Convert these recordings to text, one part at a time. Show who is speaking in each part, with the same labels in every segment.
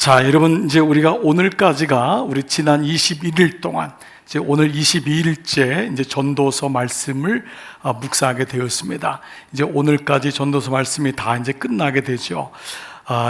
Speaker 1: 자, 여러분, 이제 우리가 오늘까지가 우리 지난 21일 동안 이제 오늘 22일째 이제 전도서 말씀을 묵상하게 되었습니다. 이제 오늘까지 전도서 말씀이 다 이제 끝나게 되죠.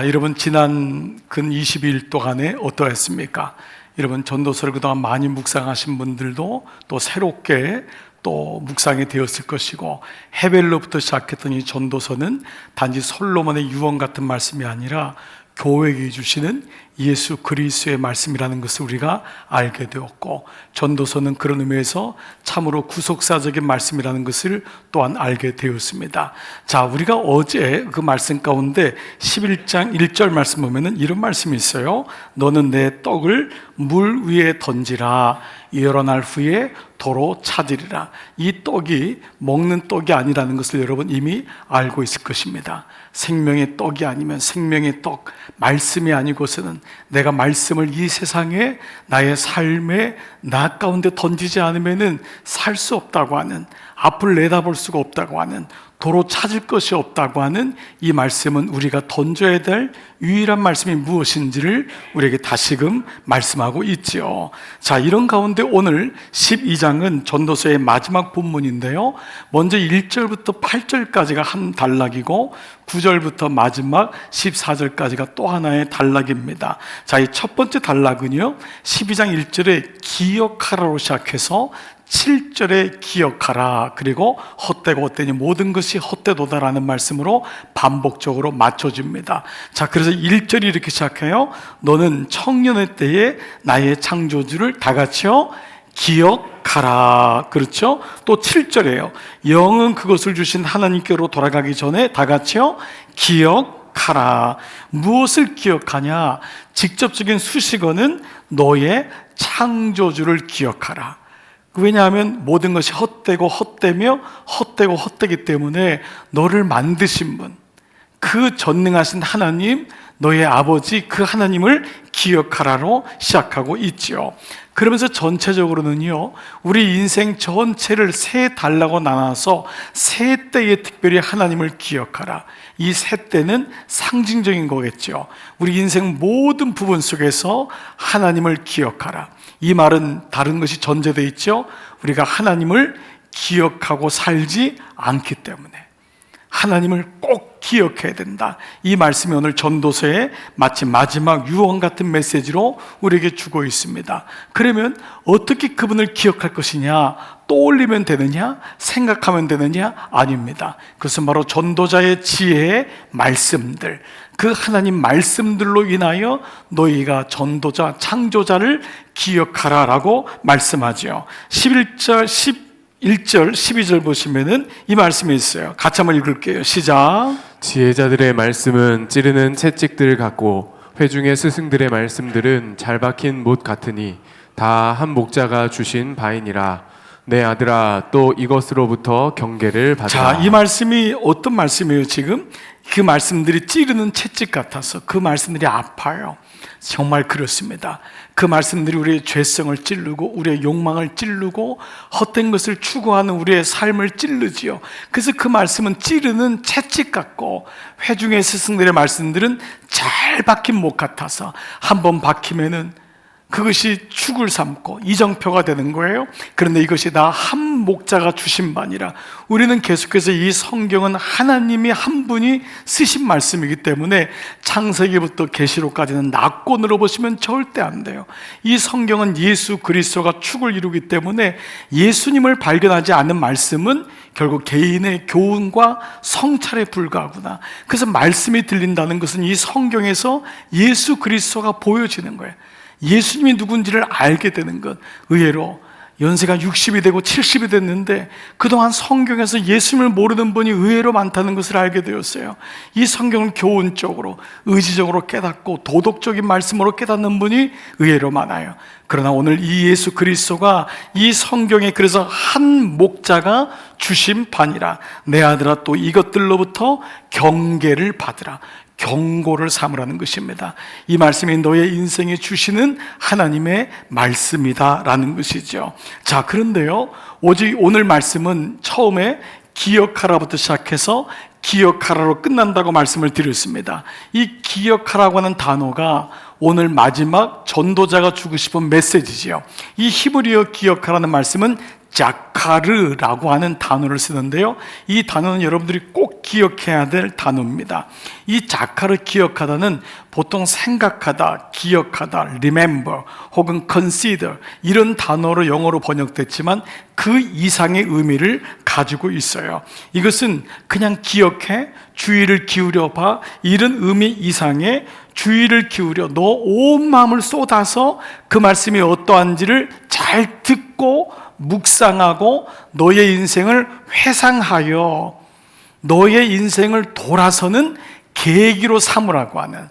Speaker 1: 여러분, 지난 근 22일 동안에 어떠했습니까? 여러분, 전도서를 그동안 많이 묵상하신 분들도 또 새롭게 또 묵상이 되었을 것이고, 헤벨로부터 시작했던 이 전도서는 단지 솔로몬의 유언 같은 말씀이 아니라 교회에게 주시는 예수 그리스도의 말씀이라는 것을 우리가 알게 되었고, 전도서는 그런 의미에서 참으로 구속사적인 말씀이라는 것을 또한 알게 되었습니다. 자, 우리가 어제 그 말씀 가운데 11장 1절 말씀 보면은 이런 말씀이 있어요. 너는 내 떡을 물 위에 던지라. 여러 날 후에 도로 찾으리라. 이 떡이 먹는 떡이 아니라는 것을 여러분 이미 알고 있을 것입니다. 생명의 떡이 아니면 생명의 떡, 말씀이 아니고서는 내가 말씀을 이 세상에 나의 삶에 나 가운데 던지지 않으면은 살 수 없다고 하는, 앞을 내다볼 수가 없다고 하는, 도로 찾을 것이 없다고 하는 이 말씀은 우리가 던져야 될 유일한 말씀이 무엇인지를 우리에게 다시금 말씀하고 있지요. 자, 이런 가운데 오늘 12장은 전도서의 마지막 본문인데요, 먼저 1절부터 8절까지가 한 단락이고 9절부터 마지막 14절까지가 또 하나의 단락입니다. 자, 이 첫 번째 단락은요, 12장 1절에 기억하라로 시작해서 7절에 기억하라, 그리고 헛되고 헛되니 모든 것이 헛되도다라는 말씀으로 반복적으로 맞춰줍니다. 자, 그래서 1절이 이렇게 시작해요. 너는 청년의 때에 나의 창조주를 다 같이요 기억하라. 그렇죠? 또 7절에요. 영은 그것을 주신 하나님께로 돌아가기 전에 다 같이요 기억하라. 무엇을 기억하냐? 직접적인 수식어는 너의 창조주를 기억하라. 왜냐하면 모든 것이 헛되고 헛되며 헛되고 헛되기 때문에 너를 만드신 분, 그 전능하신 하나님, 너의 아버지 그 하나님을 기억하라로 시작하고 있죠. 그러면서 전체적으로는요, 우리 인생 전체를 세 단락으로 나눠서 세 때에 특별히 하나님을 기억하라. 이 세 때는 상징적인 거겠죠. 우리 인생 모든 부분 속에서 하나님을 기억하라. 이 말은 다른 것이 전제되어 있죠. 우리가 하나님을 기억하고 살지 않기 때문에 하나님을 꼭 기억해야 된다. 이 말씀이 오늘 전도서의 마치 마지막 유언 같은 메시지로 우리에게 주고 있습니다. 그러면 어떻게 그분을 기억할 것이냐? 떠올리면 되느냐? 생각하면 되느냐? 아닙니다. 그것은 바로 전도자의 지혜의 말씀들, 그 하나님 말씀들로 인하여 너희가 전도자, 창조자를 기억하라라고 말씀하죠. 11절, 1절, 12절 보시면은 이 말씀이 있어요. 같이 한번 읽을게요. 시작.
Speaker 2: 지혜자들의 말씀은 찌르는 채찍들 같고 회중의 스승들의 말씀들은 잘 박힌 못 같으니 다 한 목자가 주신 바이니라. 내 아들아, 또 이것으로부터 경계를 받으라.
Speaker 1: 자, 이 말씀이 어떤 말씀이에요? 지금 그 말씀들이 찌르는 채찍 같아서 그 말씀들이 아파요. 정말 그렇습니다. 그 말씀들이 우리의 죄성을 찌르고 우리의 욕망을 찌르고 헛된 것을 추구하는 우리의 삶을 찌르지요. 그래서 그 말씀은 찌르는 채찍 같고 회중의 스승들의 말씀들은 잘 박힌 못 같아서 한번 박히면은 그것이 축을 삼고 이정표가 되는 거예요. 그런데 이것이 다 한 목자가 주신 바니라. 우리는 계속해서 이 성경은 하나님이 한 분이 쓰신 말씀이기 때문에 창세기부터 계시록까지는 낙권으로 보시면 절대 안 돼요. 이 성경은 예수 그리스도가 축을 이루기 때문에 예수님을 발견하지 않는 말씀은 결국 개인의 교훈과 성찰에 불과하구나. 그래서 말씀이 들린다는 것은 이 성경에서 예수 그리스도가 보여지는 거예요. 예수님이 누군지를 알게 되는 것. 의외로 연세가 60이 되고 70이 됐는데 그동안 성경에서 예수님을 모르는 분이 의외로 많다는 것을 알게 되었어요. 이 성경을 교훈적으로, 의지적으로 깨닫고 도덕적인 말씀으로 깨닫는 분이 의외로 많아요. 그러나 오늘 이 예수 그리스도가 이 성경에 그래서 한 목자가 주신 바니라. 내 아들아, 또 이것들로부터 경계를 받으라. 경고를 삼으라는 것입니다. 이 말씀이 너의 인생에 주시는 하나님의 말씀이다라는 것이죠. 자, 그런데요, 오직 오늘 말씀은 처음에 기억하라부터 시작해서 기억하라로 끝난다고 말씀을 드렸습니다. 이 기억하라고 하는 단어가 오늘 마지막 전도자가 주고 싶은 메시지지요. 이 히브리어 기억하라는 말씀은 자카르라고 하는 단어를 쓰는데요, 이 단어는 여러분들이 꼭 기억해야 될 단어입니다. 이 자카르 기억하다는 보통 생각하다, 기억하다, remember 혹은 consider 이런 단어로 영어로 번역됐지만 그 이상의 의미를 가지고 있어요. 이것은 그냥 기억해, 주의를 기울여 봐, 이런 의미 이상의 주의를 기울여 너 온 마음을 쏟아서 그 말씀이 어떠한지를 잘 듣고 묵상하고 너의 인생을 회상하여 너의 인생을 돌아서는 계기로 삼으라고 하는,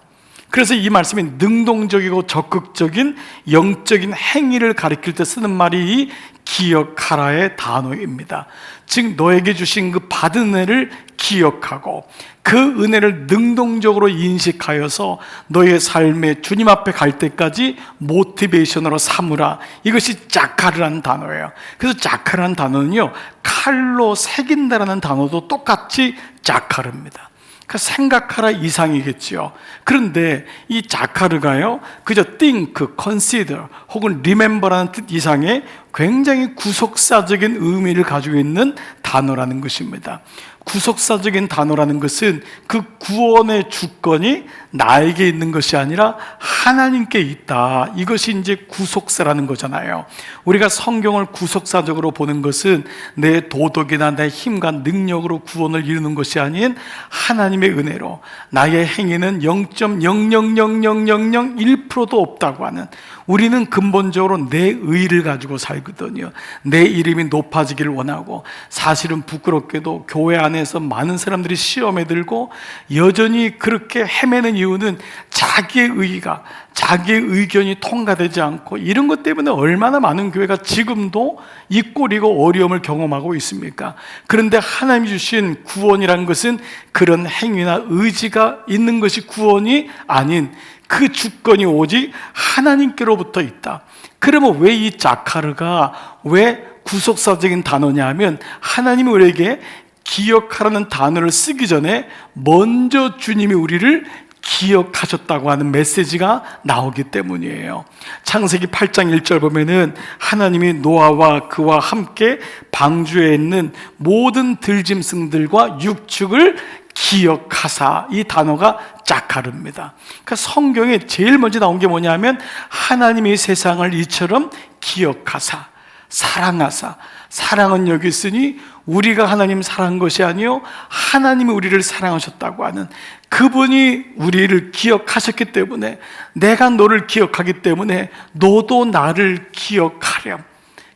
Speaker 1: 그래서 이 말씀이 능동적이고 적극적인 영적인 행위를 가리킬 때 쓰는 말이 이 기억하라의 단어입니다. 즉 너에게 주신 그 받은 은혜를 기억하고 그 은혜를 능동적으로 인식하여서 너의 삶에 주님 앞에 갈 때까지 모티베이션으로 삼으라. 이것이 자카르라는 단어예요. 그래서 자카르라는 단어는요, 칼로 새긴다라는 단어도 똑같이 자카르입니다. 그 생각하라 이상이겠지요. 그런데 이 자카르가요, 그저 think, consider 혹은 remember라는 뜻 이상의 굉장히 구속사적인 의미를 가지고 있는 단어라는 것입니다. 구속사적인 단어라는 것은 그 구원의 주권이 나에게 있는 것이 아니라 하나님께 있다. 이것이 이제 구속사라는 거잖아요. 우리가 성경을 구속사적으로 보는 것은 내 도덕이나 내 힘과 능력으로 구원을 이루는 것이 아닌 하나님의 은혜로 나의 행위는 0.0000001%도 없다고 하는, 우리는 근본적으로 내 의를 가지고 살거든요. 내 이름이 높아지기를 원하고, 사실은 부끄럽게도 교회 안에서 많은 사람들이 시험에 들고 여전히 그렇게 헤매는 이유는 자기의 의의가, 자기의 의견이 통과되지 않고, 이런 것 때문에 얼마나 많은 교회가 지금도 이 꼴이고 어려움을 경험하고 있습니까? 그런데 하나님이 주신 구원이란 것은 그런 행위나 의지가 있는 것이 구원이 아닌 그 주권이 오직 하나님께로부터 있다. 그러면 왜 이 자카르가 왜 구속사적인 단어냐 하면, 하나님이 우리에게 기억하라는 단어를 쓰기 전에 먼저 주님이 우리를 기억하셨다고 하는 메시지가 나오기 때문이에요. 창세기 8장 1절 보면은 하나님이 노아와 그와 함께 방주에 있는 모든 들짐승들과 육축을 기억하사, 이 단어가 자카르입니다. 그러니까 성경에 제일 먼저 나온 게 뭐냐면 하나님이 세상을 이처럼 기억하사, 사랑하사. 사랑은 여기 있으니 우리가 하나님 사랑한 것이 아니요 하나님이 우리를 사랑하셨다고 하는, 그분이 우리를 기억하셨기 때문에, 내가 너를 기억하기 때문에 너도 나를 기억하렴.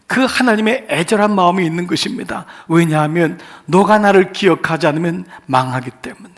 Speaker 1: 그 하나님의 애절한 마음이 있는 것입니다. 왜냐하면 너가 나를 기억하지 않으면 망하기 때문에,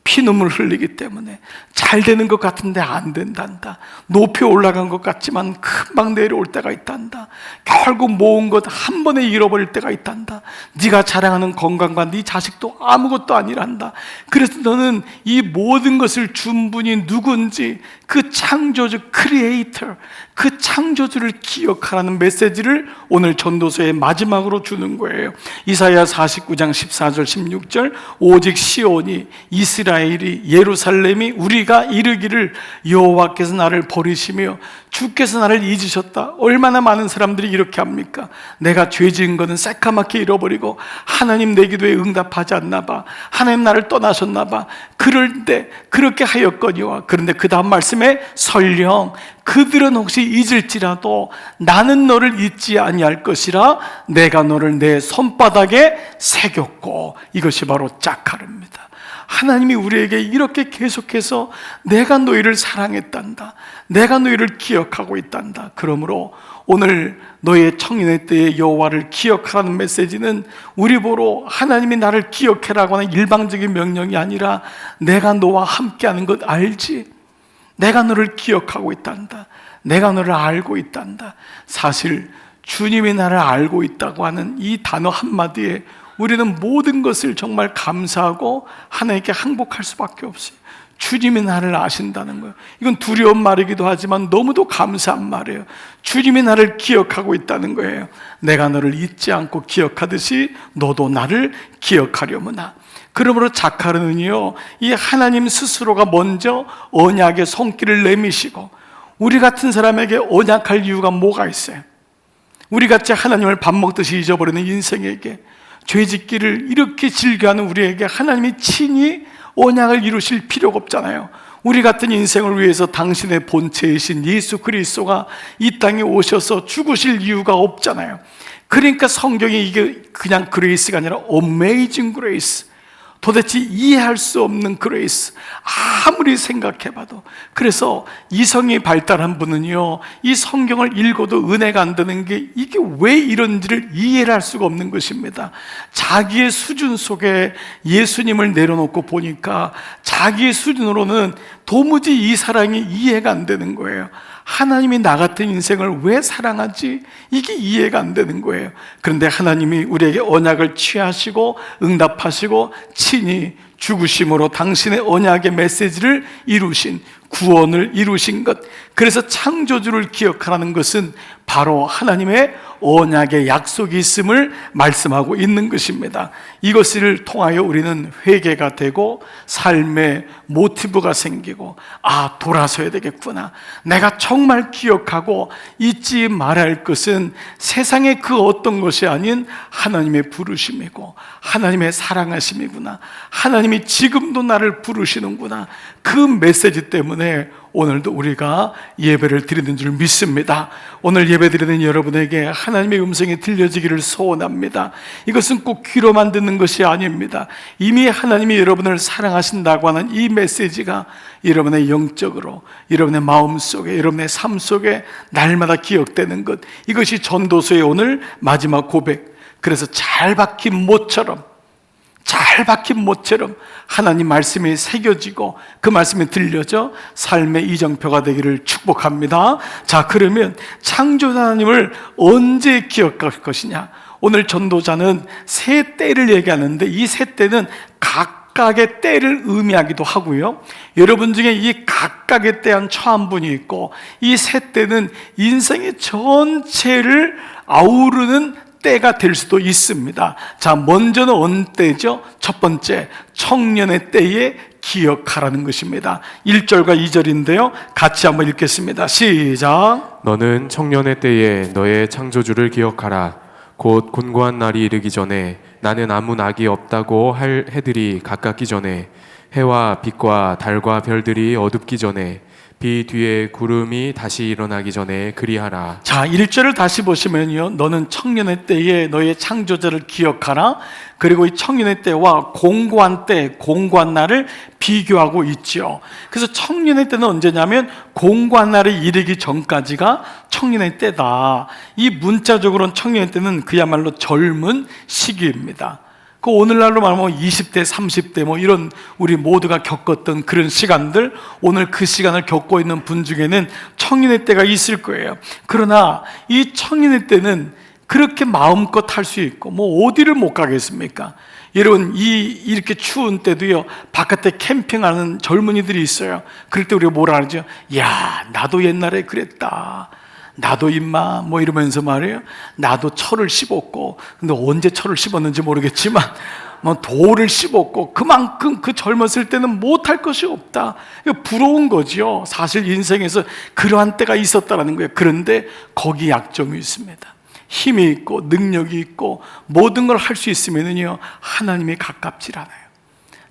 Speaker 1: 피눈물 흘리기 때문에, 잘 되는 것 같은데 안 된단다. 높이 올라간 것 같지만 금방 내려올 때가 있단다. 결국 모은 것 한 번에 잃어버릴 때가 있단다. 네가 자랑하는 건강과 네 자식도 아무것도 아니란다. 그래서 너는 이 모든 것을 준 분이 누군지, 그 창조주 크리에이터, 그 창조주를 기억하라는 메시지를 오늘 전도서의 마지막으로 주는 거예요. 이사야 49장 14절 16절, 오직 시온이, 이스라엘이, 예루살렘이 우리가 이르기를 여호와께서 나를 버리시며 주께서 나를 잊으셨다. 얼마나 많은 사람들이 이렇게 합니까? 내가 죄 지은 거는 새까맣게 잃어버리고 하나님 내 기도에 응답하지 않나 봐, 하나님 나를 떠나셨나 봐. 그럴 때 그렇게 하였거니와. 그런데 그 다음 말씀에 설령 그들은 혹시 잊을지라도 나는 너를 잊지 아니할 것이라 내가 너를 내 손바닥에 새겼고. 이것이 바로 자카르입니다. 하나님이 우리에게 이렇게 계속해서 내가 너희를 사랑했단다, 내가 너희를 기억하고 있단다. 그러므로 오늘 너의 청년의 때에 여호와를 기억하라는 메시지는 우리 보러 하나님이 나를 기억해라고 하는 일방적인 명령이 아니라, 내가 너와 함께하는 것 알지? 내가 너를 기억하고 있단다, 내가 너를 알고 있단다. 사실 주님이 나를 알고 있다고 하는 이 단어 한마디에 우리는 모든 것을 정말 감사하고 하나님께 항복할 수밖에 없어요. 주님이 나를 아신다는 거예요. 이건 두려운 말이기도 하지만 너무도 감사한 말이에요. 주님이 나를 기억하고 있다는 거예요. 내가 너를 잊지 않고 기억하듯이 너도 나를 기억하려무나. 그러므로 자카르는요, 이 하나님 스스로가 먼저 언약의 손길을 내미시고, 우리 같은 사람에게 언약할 이유가 뭐가 있어요? 우리같이 하나님을 밥 먹듯이 잊어버리는 인생에게, 죄짓기를 이렇게 즐겨하는 우리에게 하나님이 친히 언약을 이루실 필요가 없잖아요. 우리 같은 인생을 위해서 당신의 본체이신 예수 그리스도가 이 땅에 오셔서 죽으실 이유가 없잖아요. 그러니까 성경이 이게 그냥 그레이스가 아니라 어메이징 그레이스, 도대체 이해할 수 없는 그레이스, 아무리 생각해봐도. 그래서 이성이 발달한 분은요, 이 성경을 읽어도 은혜가 안 되는 게 이게 왜 이런지를 이해를 할 수가 없는 것입니다. 자기의 수준 속에 예수님을 내려놓고 보니까 자기의 수준으로는 도무지 이 사랑이 이해가 안 되는 거예요. 하나님이 나 같은 인생을 왜 사랑하지? 이게 이해가 안 되는 거예요. 그런데 하나님이 우리에게 언약을 취하시고 응답하시고 친히 죽으심으로 당신의 언약의 메시지를 이루신, 구원을 이루신 것, 그래서 창조주를 기억하라는 것은 바로 하나님의 언약의 약속이 있음을 말씀하고 있는 것입니다. 이것을 통하여 우리는 회개가 되고 삶의 모티브가 생기고, 돌아서야 되겠구나, 내가 정말 기억하고 잊지 말아야 할 것은 세상의 그 어떤 것이 아닌 하나님의 부르심이고 하나님의 사랑하심이구나, 하나님이 지금도 나를 부르시는구나, 그 메시지 때문에 오늘도 우리가 예배를 드리는 줄 믿습니다. 오늘 예배 드리는 여러분에게 하나님의 음성이 들려지기를 소원합니다. 이것은 꼭 귀로만 듣는 것이 아닙니다. 이미 하나님이 여러분을 사랑하신다고 하는 이 메시지가 여러분의 영적으로, 여러분의 마음속에, 여러분의 삶 속에 날마다 기억되는 것, 이것이 전도서의 오늘 마지막 고백. 그래서 잘 박힌 못처럼 하나님 말씀이 새겨지고 그 말씀이 들려져 삶의 이정표가 되기를 축복합니다. 자, 그러면 창조자 하나님을 언제 기억할 것이냐? 오늘 전도자는 세 때를 얘기하는데 이 세 때는 각각의 때를 의미하기도 하고요, 여러분 중에 이 각각의 때 한 처한 분이 있고, 이 세 때는 인생의 전체를 아우르는 때가 될 수도 있습니다. 자, 먼저는 어느 때죠? 첫 번째, 청년의 때에 기억하라는 것입니다. 1절과 2절인데요 같이 한번 읽겠습니다. 시작.
Speaker 2: 너는 청년의 때에 너의 창조주를 기억하라. 곧 곤고한 날이 이르기 전에, 나는 아무 낙이 없다고 할 해들이 가깝기 전에, 해와 빛과 달과 별들이 어둡기 전에, 비 뒤에 구름이 다시 일어나기 전에 그리하라.
Speaker 1: 자, 1절을 다시 보시면요, 너는 청년의 때에 너의 창조자를 기억하라. 그리고 이 청년의 때와 공고한 때, 공고한 날을 비교하고 있죠. 그래서 청년의 때는 언제냐면 공고한 날이 이르기 전까지가 청년의 때다. 이 문자적으로는 청년의 때는 그야말로 젊은 시기입니다. 그 오늘날로 말하면 20대, 30대 뭐 이런 우리 모두가 겪었던 그런 시간들, 오늘 그 시간을 겪고 있는 분 중에는 청년의 때가 있을 거예요. 그러나 이 청년의 때는 그렇게 마음껏 할 수 있고, 뭐 어디를 못 가겠습니까? 여러분, 이렇게 추운 때도요, 바깥에 캠핑하는 젊은이들이 있어요. 그럴 때 우리가 뭐라 하죠? 야, 나도 옛날에 그랬다, 나도 임마 뭐 이러면서 말이에요, 나도 철을 씹었고, 근데 언제 철을 씹었는지 모르겠지만 뭐 돌을 씹었고, 그만큼 그 젊었을 때는 못할 것이 없다. 부러운 거죠. 사실 인생에서 그러한 때가 있었다는 거예요. 그런데 거기 약점이 있습니다. 힘이 있고 능력이 있고 모든 걸 할 수 있으면요, 하나님이 가깝질 않아요.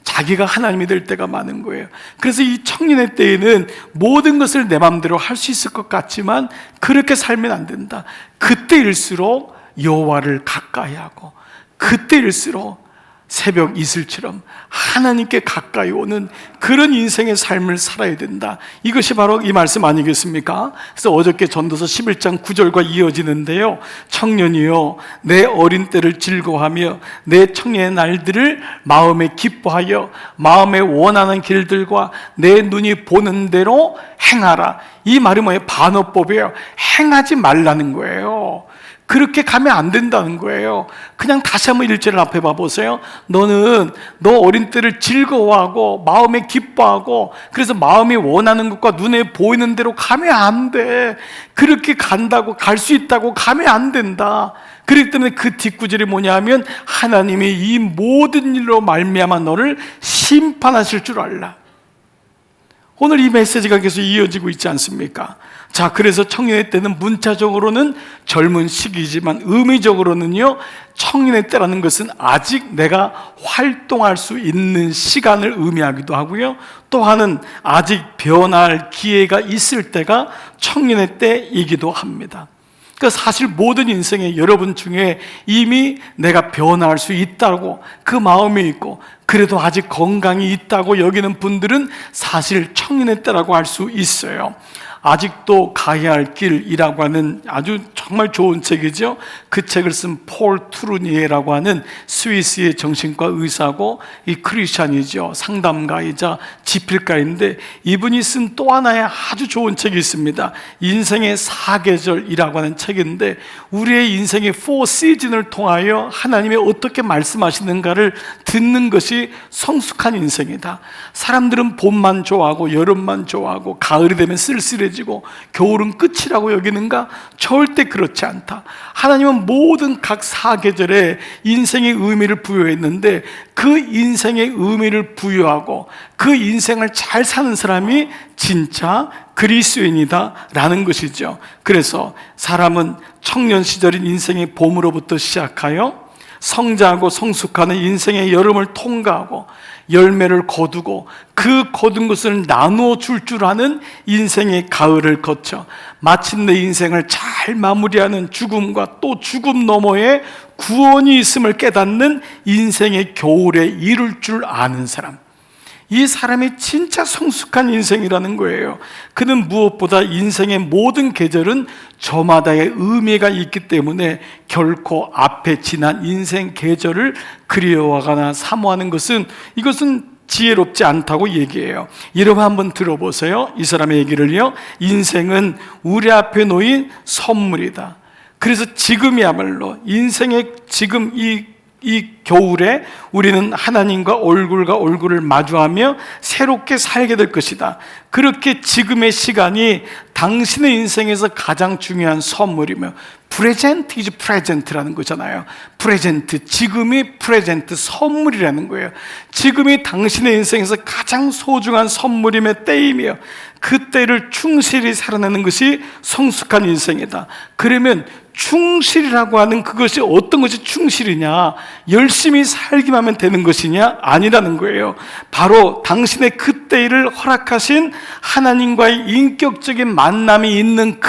Speaker 1: 자기가 하나님이 될 때가 많은 거예요. 그래서 이 청년의 때에는 모든 것을 내 마음대로 할 수 있을 것 같지만 그렇게 살면 안 된다. 그때일수록 여호와를 가까이 하고, 그때일수록 새벽 이슬처럼 하나님께 가까이 오는 그런 인생의 삶을 살아야 된다. 이것이 바로 이 말씀 아니겠습니까? 그래서 어저께 전도서 11장 9절과 이어지는데요, 청년이여 내 어린 때를 즐거워하며 내 청년의 날들을 마음에 기뻐하여 마음에 원하는 길들과 내 눈이 보는 대로 행하라. 이 말이 뭐예요? 반어법이에요. 행하지 말라는 거예요. 그렇게 가면 안 된다는 거예요. 그냥 다시 한번 1절을 앞에 봐보세요. 너는 너 어린 때를 즐거워하고 마음에 기뻐하고, 그래서 마음이 원하는 것과 눈에 보이는 대로 가면 안 돼. 그렇게 간다고, 갈 수 있다고 가면 안 된다. 그렇기 때문에 그 뒷구절이 뭐냐 하면 하나님이 이 모든 일로 말미암아 너를 심판하실 줄 알라. 오늘 이 메시지가 계속 이어지고 있지 않습니까? 자, 그래서 청년의 때는 문자적으로는 젊은 시기지만 의미적으로는요, 청년의 때라는 것은 아직 내가 활동할 수 있는 시간을 의미하기도 하고요, 또한은 아직 변할 기회가 있을 때가 청년의 때이기도 합니다. 그러니까 사실 모든 인생에 여러분 중에 이미 내가 변화할 수 있다고 그 마음이 있고 그래도 아직 건강이 있다고 여기는 분들은 사실 청년의 때라고 할 수 있어요. 아직도 가야 할 길이라고 하는 아주 정말 좋은 책이죠. 그 책을 쓴 폴 투르니에라고 하는 스위스의 정신과 의사고 이 크리스찬이죠. 상담가이자 지필가인데 이분이 쓴 또 하나의 아주 좋은 책이 있습니다. 인생의 사계절이라고 하는 책인데 우리의 인생의 4시즌을 통하여 하나님이 어떻게 말씀하시는가를 듣는 것이 성숙한 인생이다. 사람들은 봄만 좋아하고 여름만 좋아하고 가을이 되면 쓸쓸해지고 겨울은 끝이라고 여기는가? 절대 그렇지 않다. 하나님은 모든 각 사계절에 인생의 의미를 부여했는데 그 인생의 의미를 부여하고 그 인생을 잘 사는 사람이 진짜 그리스도인이다 라는 것이죠. 그래서 사람은 청년 시절인 인생의 봄으로부터 시작하여 성장하고 성숙하는 인생의 여름을 통과하고 열매를 거두고 그 거둔 것을 나누어 줄 아는 인생의 가을을 거쳐 마침내 인생을 잘 마무리하는 죽음과 또 죽음 너머에 구원이 있음을 깨닫는 인생의 겨울에 이룰 줄 아는 사람, 이 사람이 진짜 성숙한 인생이라는 거예요. 그는 무엇보다 인생의 모든 계절은 저마다의 의미가 있기 때문에 결코 앞에 지난 인생 계절을 그리워하거나 사모하는 이것은 지혜롭지 않다고 얘기해요. 여러분 한번 들어보세요. 이 사람의 얘기를요. 인생은 우리 앞에 놓인 선물이다. 그래서 지금이야말로 인생의 지금 이 겨울에 우리는 하나님과 얼굴을 마주하며 새롭게 살게 될 것이다. 그렇게 지금의 시간이 당신의 인생에서 가장 중요한 선물이며 present is present라는 거잖아요. present, 지금이 present, 선물이라는 거예요. 지금이 당신의 인생에서 가장 소중한 선물임의 때이며 그 때를 충실히 살아내는 것이 성숙한 인생이다. 그러면 충실이라고 하는 그것이 어떤 것이 충실이냐? 열심히 살기만 하면 되는 것이냐? 아니라는 거예요. 바로 당신의 그때를 허락하신 하나님과의 인격적인 만남이 있는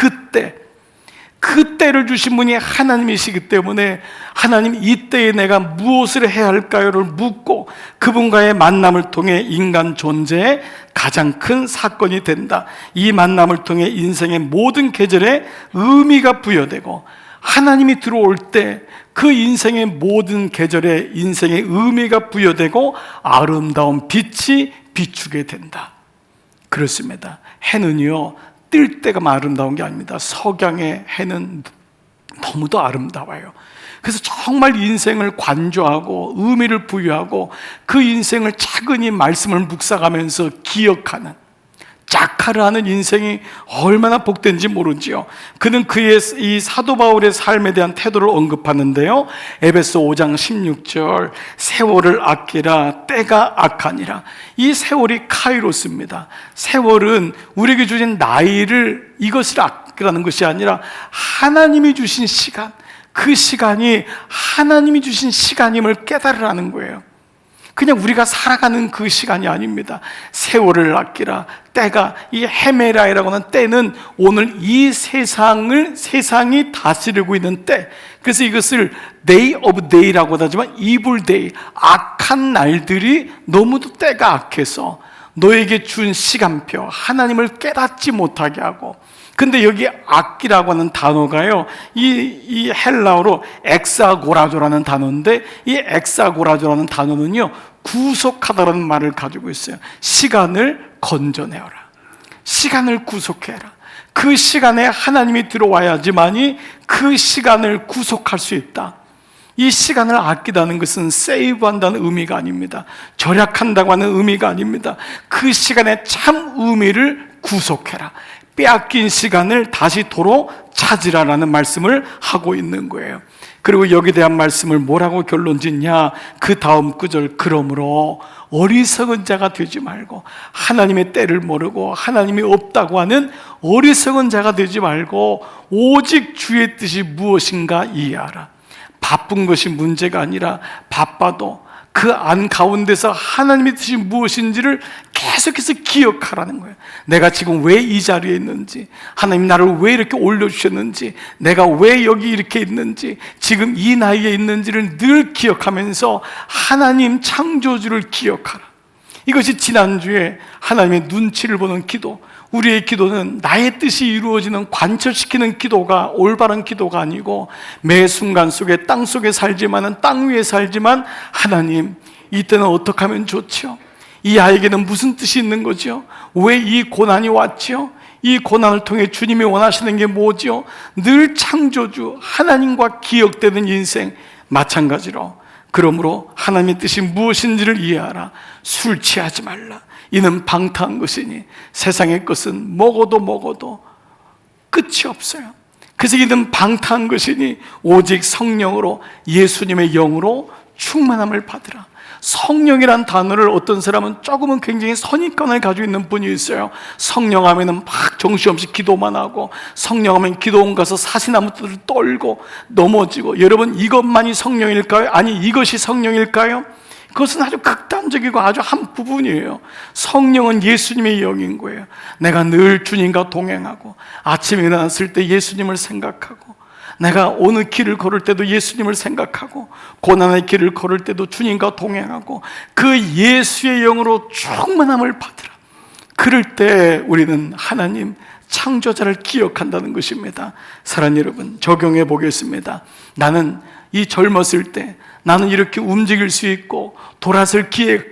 Speaker 1: 그때를 주신 분이 하나님이시기 때문에 하나님 이 때에 내가 무엇을 해야 할까요를 묻고 그분과의 만남을 통해 인간 존재의 가장 큰 사건이 된다. 이 만남을 통해 인생의 모든 계절에 의미가 부여되고 하나님이 들어올 때 그 인생의 모든 계절에 인생의 의미가 부여되고 아름다운 빛이 비추게 된다. 그렇습니다. 해는요 뜰 때가 아름다운 게 아닙니다. 석양의 해는 너무도 아름다워요. 그래서 정말 인생을 관조하고 의미를 부여하고 그 인생을 차근히 말씀을 묵상하면서 기억하는 자카를 하는 인생이 얼마나 복된지 모르지요. 그는 그의 이 사도 바울의 삶에 대한 태도를 언급하는데요. 에베소 5장 16절 세월을 아끼라 때가 악하니라. 이 세월이 카이로스입니다. 세월은 우리에게 주신 나이를 이것을 아끼라는 것이 아니라 하나님이 주신 시간, 그 시간이 하나님이 주신 시간임을 깨달으라는 거예요. 그냥 우리가 살아가는 그 시간이 아닙니다. 세월을 아끼라. 때가 이 헤메라이라고 하는 때는 오늘 이 세상이 다스리고 있는 때. 그래서 이것을 day of day라고 하지만 evil day, 악한 날들이 너무도 때가 악해서 너에게 준 시간표, 하나님을 깨닫지 못하게 하고. 근데 여기 악기라고 하는 단어가요, 이 헬라어로 엑사고라조라는 단어인데, 이 엑사고라조라는 단어는요, 구속하다라는 말을 가지고 있어요. 시간을 건져내어라. 시간을 구속해라. 그 시간에 하나님이 들어와야지만이 그 시간을 구속할 수 있다. 이 시간을 아끼다는 것은 세이브한다는 의미가 아닙니다. 절약한다고 하는 의미가 아닙니다. 그 시간의 참 의미를 구속해라. 빼앗긴 시간을 다시 도로 찾으라라는 말씀을 하고 있는 거예요. 그리고 여기에 대한 말씀을 뭐라고 결론 짓냐? 그 다음 구절, 그러므로 어리석은 자가 되지 말고, 하나님의 때를 모르고 하나님이 없다고 하는 어리석은 자가 되지 말고 오직 주의 뜻이 무엇인가 이해하라. 바쁜 것이 문제가 아니라 바빠도 그 안 가운데서 하나님의 뜻이 무엇인지를 계속해서 기억하라는 거예요. 내가 지금 왜 이 자리에 있는지, 하나님 나를 왜 이렇게 올려주셨는지, 내가 왜 여기 이렇게 있는지, 지금 이 나이에 있는지를 늘 기억하면서 하나님 창조주를 기억하라. 이것이 지난주에 하나님의 눈치를 보는 기도, 우리의 기도는 나의 뜻이 이루어지는 관철시키는 기도가 올바른 기도가 아니고, 매 순간 속에 땅 속에 살지만은 땅 위에 살지만, 하나님 이때는 어떻게 하면 좋지요? 이 아이에게는 무슨 뜻이 있는 거죠? 왜 이 고난이 왔지요? 이 고난을 통해 주님이 원하시는 게 뭐지요? 늘 창조주 하나님과 기억되는 인생. 마찬가지로 그러므로 하나님의 뜻이 무엇인지를 이해하라. 술 취하지 말라. 이는 방탕한 것이니 세상의 것은 먹어도 끝이 없어요. 그래서 이는 방탕한 것이니 오직 성령으로, 예수님의 영으로 충만함을 받으라. 성령이란 단어를 어떤 사람은 조금은 굉장히 선입관을 가지고 있는 분이 있어요. 성령 하면은 막 정신없이 기도만 하고, 성령 하면 기도원 가서 사시나무들을 떨고 넘어지고. 여러분, 이것만이 성령일까요? 아니, 이것이 성령일까요? 그것은 아주 극단적이고 아주 한 부분이에요. 성령은 예수님의 영인 거예요. 내가 늘 주님과 동행하고, 아침에 일어났을 때 예수님을 생각하고, 내가 어느 길을 걸을 때도 예수님을 생각하고, 고난의 길을 걸을 때도 주님과 동행하고, 그 예수의 영으로 충만함을 받으라. 그럴 때 우리는 하나님 창조자를 기억한다는 것입니다. 사랑하는 여러분, 적용해 보겠습니다. 나는 이 젊었을 때, 나는 이렇게 움직일 수 있고 돌아설 기회가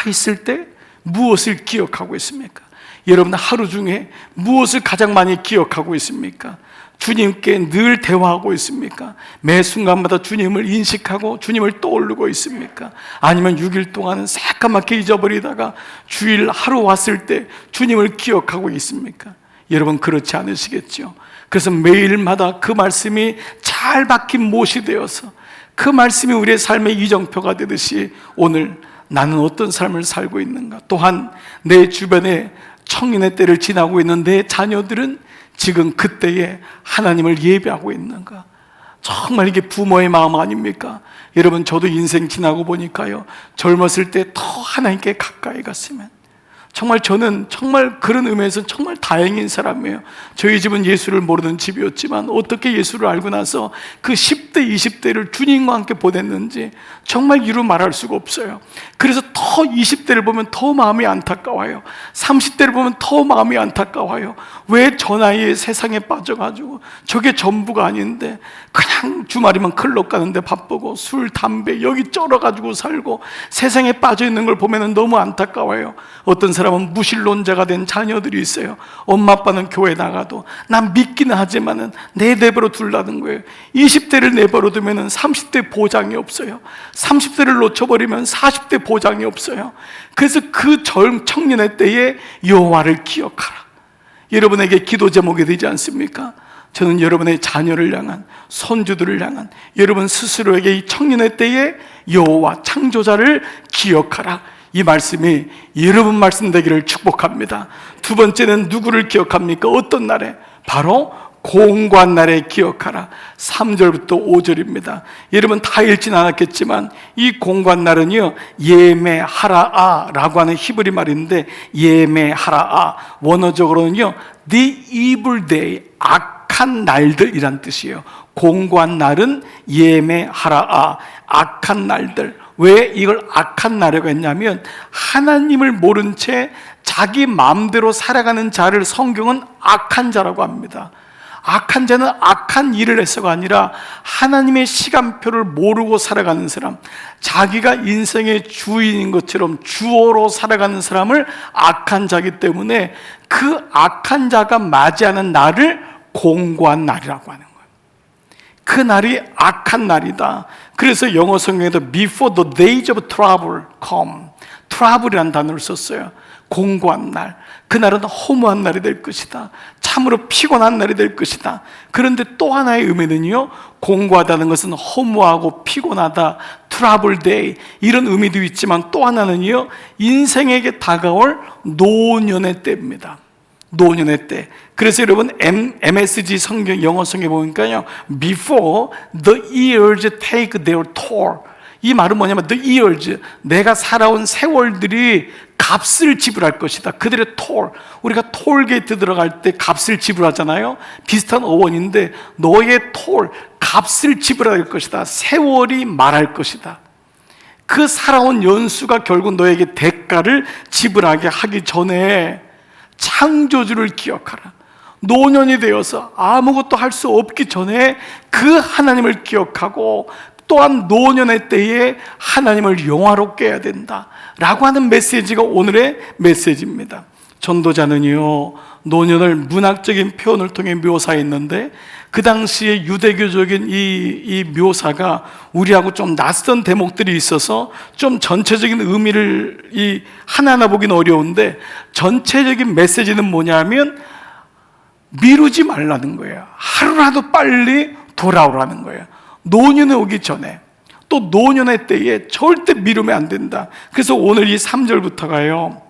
Speaker 1: 있을 때 무엇을 기억하고 있습니까? 여러분, 하루 중에 무엇을 가장 많이 기억하고 있습니까? 주님께 늘 대화하고 있습니까? 매 순간마다 주님을 인식하고 주님을 떠올리고 있습니까? 아니면 6일 동안은 새까맣게 잊어버리다가 주일 하루 왔을 때 주님을 기억하고 있습니까? 여러분, 그렇지 않으시겠죠? 그래서 매일마다 그 말씀이 잘 박힌 못이 되어서 그 말씀이 우리의 삶의 이정표가 되듯이 오늘 나는 어떤 삶을 살고 있는가, 또한 내 주변에 청년의 때를 지나고 있는 내 자녀들은 지금 그때에 하나님을 예배하고 있는가. 정말 이게 부모의 마음 아닙니까? 여러분, 저도 인생 지나고 보니까요, 젊었을 때 더 하나님께 가까이 갔으면, 정말 저는 정말 그런 의미에서 정말 다행인 사람이에요. 저희 집은 예수를 모르는 집이었지만 어떻게 예수를 알고 나서 그 10대, 20대를 주님과 함께 보냈는지 정말 이루 말할 수가 없어요. 그래서 더 20대를 보면 더 마음이 안타까워요. 30대를 보면 더 마음이 안타까워요. 왜 저 나이에 세상에 빠져가지고 저게 전부가 아닌데 그냥 주말이면 클럽 가는데 바쁘고 술, 담배 여기 쩔어가지고 살고 세상에 빠져있는 걸 보면 너무 안타까워요. 어떤 사람은 무신론자가 된 자녀들이 있어요. 엄마 아빠는 교회 나가도 난 믿기는 하지만은 내 내버려 둘라는 거예요. 20대를 내버려 두면은 30대 보장이 없어요. 30대를 놓쳐버리면 40대 보장이 없어요. 그래서 그 청년의 때에 여호와를 기억하라. 여러분에게 기도 제목이 되지 않습니까? 저는 여러분의 자녀를 향한, 손주들을 향한, 여러분 스스로에게 이 청년의 때에 여호와 창조자를 기억하라, 이 말씀이 여러분 말씀 되기를 축복합니다. 두 번째는 누구를 기억합니까? 어떤 날에? 바로 공고한 날에 기억하라. 3절부터 5절입니다. 여러분 다 읽진 않았겠지만 이 공고한 날은요, 예메하라아라고 하는 히브리 말인데, 예메하라아 원어적으로는요 the evil day, 악한 날들이란 뜻이에요. 공고한 날은 예메하라아, 악한 날들. 왜 이걸 악한 날이라고 했냐면, 하나님을 모른 채 자기 마음대로 살아가는 자를 성경은 악한 자라고 합니다. 악한 자는 악한 일을 해서가 아니라 하나님의 시간표를 모르고 살아가는 사람, 자기가 인생의 주인인 것처럼 주어로 살아가는 사람을 악한 자이기 때문에 그 악한 자가 맞이하는 날을 공고한 날이라고 하는 거예요. 그 날이 악한 날이다. 그래서 영어 성경에도 before the days of trouble come, trouble이라는 단어를 썼어요. 공고한 날. 그날은 허무한 날이 될 것이다. 참으로 피곤한 날이 될 것이다. 그런데 또 하나의 의미는요, 공고하다는 것은 허무하고 피곤하다, 트러블 데이, 이런 의미도 있지만 또 하나는요, 인생에게 다가올 노년의 때입니다. 노년의 때. 그래서 여러분 MSG 성경, 영어 성경에 보니까요, before the years take their toll, 이 말은 뭐냐면 the years, 내가 살아온 세월들이 값을 지불할 것이다. 그들의 톨, 우리가 톨게이트 들어갈 때 값을 지불하잖아요. 비슷한 어원인데, 너의 톨, 값을 지불할 것이다. 세월이 말할 것이다. 그 살아온 연수가 결국 너에게 대가를 지불하게 하기 전에 창조주를 기억하라. 노년이 되어서 아무것도 할 수 없기 전에 그 하나님을 기억하고, 또한 노년의 때에 하나님을 영화롭게 해야 된다 라고 하는 메시지가 오늘의 메시지입니다. 전도자는요, 노년을 문학적인 표현을 통해 묘사했는데, 그 당시에 유대교적인 이 묘사가 우리하고 좀 낯선 대목들이 있어서 좀 전체적인 의미를 하나하나 보기는 어려운데, 전체적인 메시지는 뭐냐면 미루지 말라는 거예요. 하루라도 빨리 돌아오라는 거예요. 노년에 오기 전에, 또 노년의 때에 절대 미루면 안 된다. 그래서 오늘 이 3절부터가요,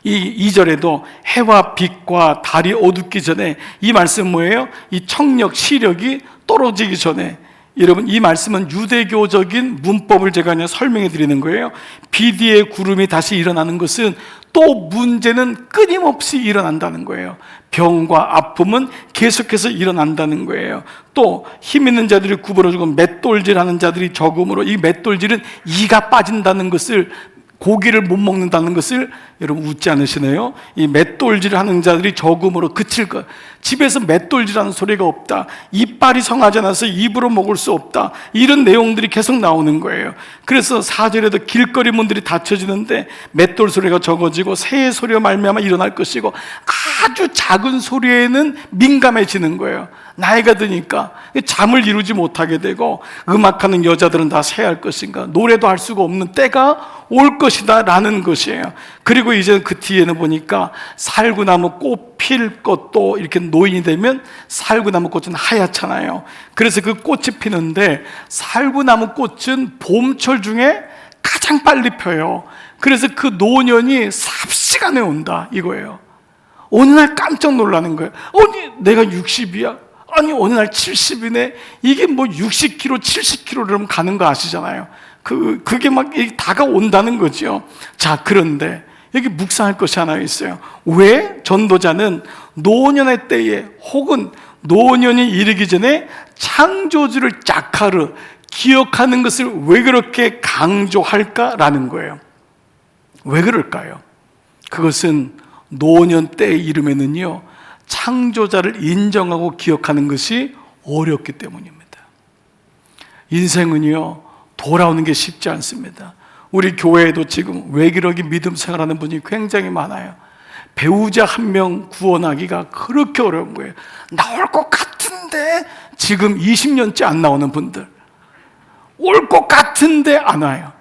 Speaker 1: 이 2절에도 해와 빛과 달이 어둡기 전에, 이 말씀은 뭐예요? 이 청력, 시력이 떨어지기 전에. 여러분, 이 말씀은 유대교적인 문법을 제가 그냥 설명해 드리는 거예요. 비디의 구름이 다시 일어나는 것은 또 문제는 끊임없이 일어난다는 거예요. 병과 아픔은 계속해서 일어난다는 거예요. 또 힘 있는 자들이 구부러지고 맷돌질하는 자들이 적음으로, 이 맷돌질은 이가 빠진다는 것을, 고기를 못 먹는다는 것을 여러분 웃지 않으시네요? 이 맷돌질하는 자들이 적음으로 그칠 것. 집에서 맷돌질하는 소리가 없다. 이빨이 성하지 않아서 입으로 먹을 수 없다. 이런 내용들이 계속 나오는 거예요. 그래서 4절에도 길거리 문들이 닫혀지는데 맷돌 소리가 적어지고 새의 소리가 말미암아 일어날 것이고, 아주 작은 소리에는 민감해지는 거예요. 나이가 드니까 잠을 이루지 못하게 되고, 음악하는 여자들은 다 새할 것인가, 노래도 할 수가 없는 때가 올 것이다 라는 것이에요. 그리고 이제 그 뒤에는 보니까 살구나무 꽃 필 것도, 이렇게 노인이 되면 살구나무 꽃은 하얗잖아요. 그래서 그 꽃이 피는데, 살구나무 꽃은 봄철 중에 가장 빨리 펴요. 그래서 그 노년이 삽시간에 온다 이거예요. 어느 날 깜짝 놀라는 거예요. 아니 내가 60이야? 아니 어느 날 70이네? 이게 뭐 60km, 70km를 가는 거 아시잖아요. 그게 막 다가온다는 거죠. 자, 그런데 여기 묵상할 것이 하나 있어요. 왜 전도자는 노년의 때에, 혹은 노년이 이르기 전에 창조주를 짝하르 기억하는 것을 왜 그렇게 강조할까라는 거예요. 왜 그럴까요? 그것은 노년 때에 이르면은요, 창조자를 인정하고 기억하는 것이 어렵기 때문입니다. 인생은요, 돌아오는 게 쉽지 않습니다. 우리 교회에도 지금 외기력이 믿음 생활하는 분이 굉장히 많아요. 배우자 한 명 구원하기가 그렇게 어려운 거예요. 나올 것 같은데 지금 20년째 안 나오는 분들, 올 것 같은데 안 와요.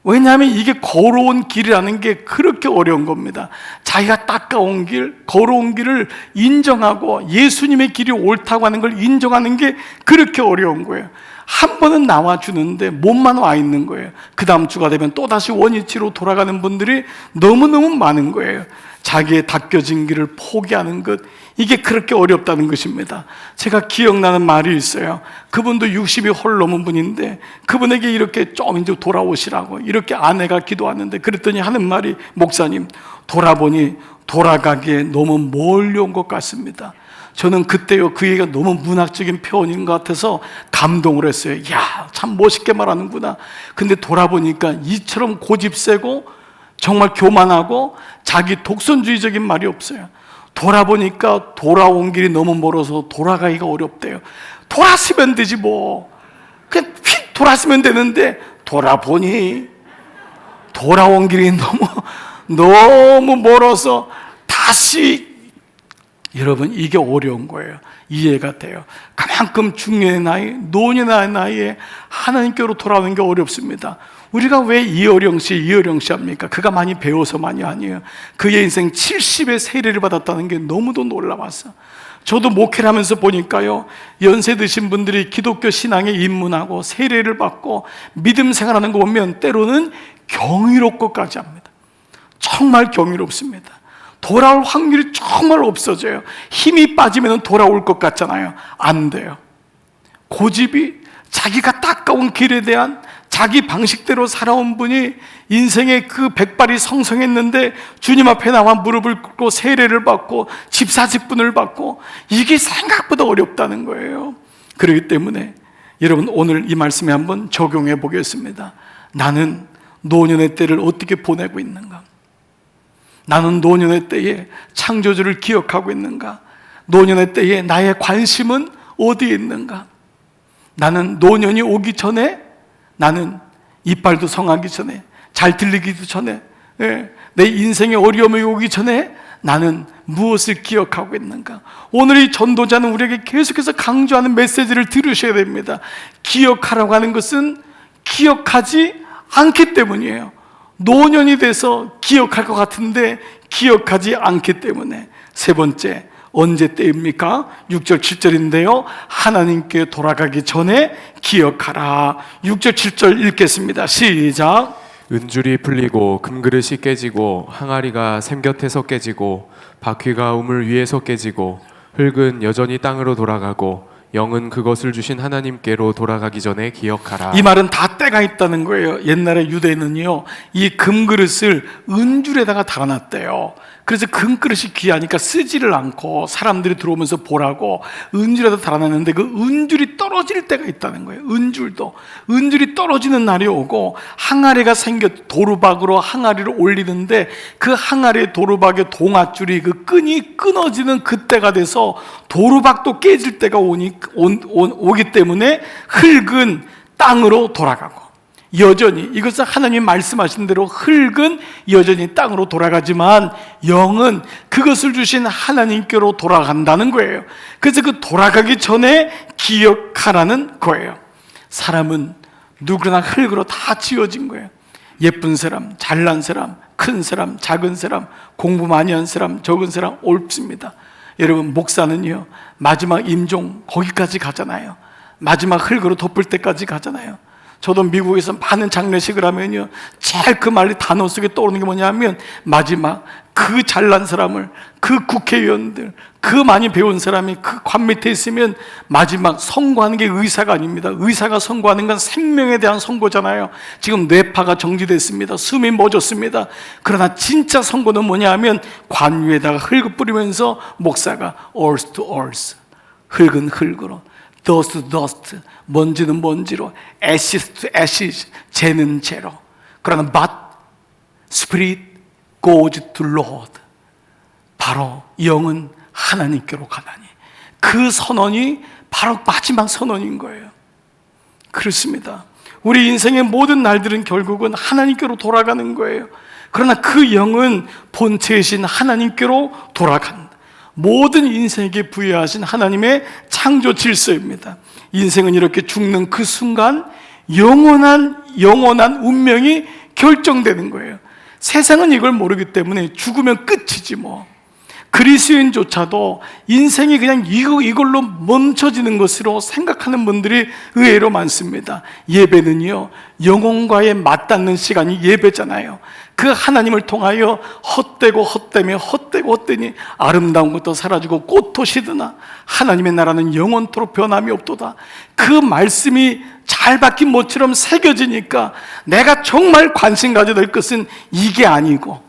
Speaker 1: 왜냐하면 이게 걸어온 길이라는 게 그렇게 어려운 겁니다. 자기가 닦아온 길, 걸어온 길을 인정하고 예수님의 길이 옳다고 하는 걸 인정하는 게 그렇게 어려운 거예요. 한 번은 나와주는데 몸만 와 있는 거예요. 그 다음 주가 되면 또다시 원위치로 돌아가는 분들이 너무너무 많은 거예요. 자기의 닦여진 길을 포기하는 것, 이게 그렇게 어렵다는 것입니다. 제가 기억나는 말이 있어요. 그분도 60이 헐 넘은 분인데, 그분에게 이렇게 좀 이제 돌아오시라고 이렇게 아내가 기도하는데, 그랬더니 하는 말이, 목사님, 돌아보니 돌아가기에 너무 멀리 온 것 같습니다. 저는 그때요, 그 얘기가 너무 문학적인 표현인 것 같아서 감동을 했어요. 야, 참 멋있게 말하는구나. 근데 돌아보니까 이처럼 고집세고 정말 교만하고 자기 독선주의적인 말이 없어요. 돌아보니까 돌아온 길이 너무 멀어서 돌아가기가 어렵대요. 돌았으면 되지 뭐. 그냥 휙 돌았으면 되는데, 돌아보니 돌아온 길이 너무 멀어서 다시. 여러분, 이게 어려운 거예요. 이해가 돼요. 그만큼 중년의 나이, 노년의 나이에 하나님께로 돌아오는 게 어렵습니다. 우리가 왜 이어령 씨 합니까? 그가 많이 배워서만이 아니에요. 그의 인생 70의 세례를 받았다는 게 너무도 놀라웠어. 저도 목회를 하면서 보니까요, 연세 드신 분들이 기독교 신앙에 입문하고 세례를 받고 믿음 생활하는 거 보면 때로는 경이롭고까지 합니다. 정말 경이롭습니다. 돌아올 확률이 정말 없어져요. 힘이 빠지면 돌아올 것 같잖아요. 안 돼요. 고집이, 자기가 닦아온 길에 대한 자기 방식대로 살아온 분이 인생의 그 백발이 성성했는데 주님 앞에 나와 무릎을 꿇고 세례를 받고 집사직분을 받고, 이게 생각보다 어렵다는 거예요. 그렇기 때문에 여러분, 오늘 이 말씀에 한번 적용해 보겠습니다. 나는 노년의 때를 어떻게 보내고 있는가? 나는 노년의 때에 창조주를 기억하고 있는가? 노년의 때에 나의 관심은 어디에 있는가? 나는 노년이 오기 전에, 나는 이빨도 성하기 전에, 잘 들리기도 전에, 내 인생의 어려움이 오기 전에 나는 무엇을 기억하고 있는가? 오늘 이 전도자는 우리에게 계속해서 강조하는 메시지를 들으셔야 됩니다. 기억하라고 하는 것은 기억하지 않기 때문이에요. 노년이 돼서 기억할 것 같은데 기억하지 않기 때문에. 세 번째, 언제 때입니까? 6절 7절인데요 하나님께 돌아가기 전에 기억하라. 6절 7절 읽겠습니다. 시작.
Speaker 2: 은줄이 풀리고 금그릇이 깨지고 항아리가 샘 곁에서 깨지고 바퀴가 우물 위에서 깨지고 흙은 여전히 땅으로 돌아가고 영은 그것을 주신 하나님께로 돌아가기 전에 기억하라.
Speaker 1: 이 말은 다 때가 있다는 거예요. 옛날에 유대는요, 이 금그릇을 은줄에다가 달아놨대요. 그래서 금그릇이 귀하니까 쓰지를 않고 사람들이 들어오면서 보라고 은줄에다 달아놨는데, 그 은줄이 떨어질 때가 있다는 거예요. 은줄이 떨어지는 날이 오고, 항아리가 생겨 도루박으로 항아리를 올리는데 그 항아리의 도루박의 동아줄이 그 끈이 끊어지는 그때가 돼서 도루박도 깨질 때가 오기 때문에 흙은 땅으로 돌아가고, 여전히 이것은 하나님 말씀하신 대로 흙은 여전히 땅으로 돌아가지만 영은 그것을 주신 하나님께로 돌아간다는 거예요. 그래서 그 돌아가기 전에 기억하라는 거예요. 사람은 누구나 흙으로 다 지어진 거예요. 예쁜 사람, 잘난 사람, 큰 사람, 작은 사람, 공부 많이 한 사람, 적은 사람 없습니다. 여러분, 목사는요, 마지막 임종 거기까지 가잖아요. 마지막 흙으로 덮을 때까지 가잖아요. 저도 미국에서 많은 장례식을 하면요, 제일 그 말이 단어 속에 떠오르는 게 뭐냐면, 마지막 그 잘난 사람을, 그 국회의원들, 그 많이 배운 사람이 그 관 밑에 있으면 마지막 선고하는 게 의사가 아닙니다. 의사가 선고하는 건 생명에 대한 선고잖아요. 지금 뇌파가 정지됐습니다. 숨이 멎었습니다. 그러나 진짜 선고는 뭐냐 하면, 관 위에다가 흙을 뿌리면서 목사가 earth to earth, 흙은 흙으로, dust to dust, 먼지는 먼지로, ashes to ashes, 재는 재로. 그러나 but spirit goes to Lord, 바로 영은 하나님께로 가다니. 그 선언이 바로 마지막 선언인 거예요. 그렇습니다. 우리 인생의 모든 날들은 결국은 하나님께로 돌아가는 거예요. 그러나 그 영은 본체이신 하나님께로 돌아간다. 모든 인생에게 부여하신 하나님의 창조 질서입니다. 인생은 이렇게 죽는 그 순간 영원한 운명이 결정되는 거예요. 세상은 이걸 모르기 때문에 죽으면 끝이지 뭐. 그리스도인조차도 인생이 그냥 이걸로 멈춰지는 것으로 생각하는 분들이 의외로 많습니다. 예배는요, 영혼과의 맞닿는 시간이 예배잖아요. 그 하나님을 통하여 헛되니 아름다운 것도 사라지고 꽃도 시드나 하나님의 나라는 영원토록 변함이 없도다. 그 말씀이 잘 박힌 못처럼 새겨지니까 내가 정말 관심 가져야 될 것은 이게 아니고,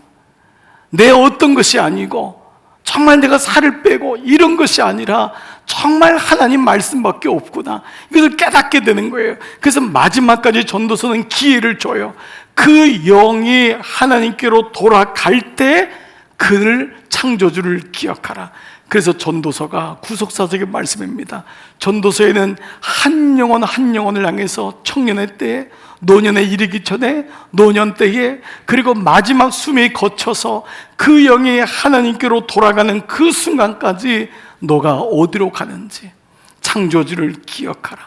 Speaker 1: 내 어떤 것이 아니고, 정말 내가 살을 빼고 이런 것이 아니라 정말 하나님 말씀밖에 없구나, 이것을 깨닫게 되는 거예요. 그래서 마지막까지 전도서는 기회를 줘요. 그 영이 하나님께로 돌아갈 때 그를 창조주를 기억하라. 그래서 전도서가 구속사적인 말씀입니다. 전도서에는 한 영혼 한 영혼을 향해서 청년의 때에, 노년에 이르기 전에, 노년 때에, 그리고 마지막 숨이 거쳐서 그 영이 하나님께로 돌아가는 그 순간까지 너가 어디로 가는지 창조주를 기억하라.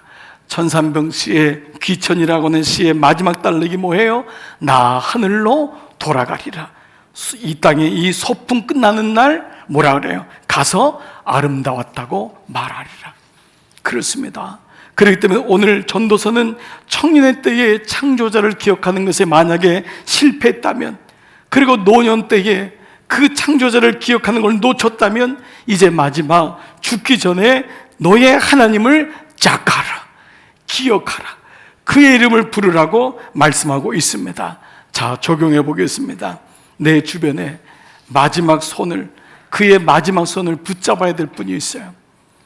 Speaker 1: 천산병 씨의 귀천이라고 하는 시의 마지막 단락이 뭐예요? 나 하늘로 돌아가리라. 이 땅에 이 소풍 끝나는 날 뭐라 그래요? 가서 아름다웠다고 말하리라. 그렇습니다. 그렇기 때문에 오늘 전도서는 청년의 때의 창조자를 기억하는 것에 만약에 실패했다면, 그리고 노년 때에 그 창조자를 기억하는 걸 놓쳤다면, 이제 마지막 죽기 전에 너의 하나님을 작하라, 기억하라, 그의 이름을 부르라고 말씀하고 있습니다. 자, 적용해 보겠습니다. 내 주변에 마지막 손을, 그의 마지막 손을 붙잡아야 될 분이 있어요.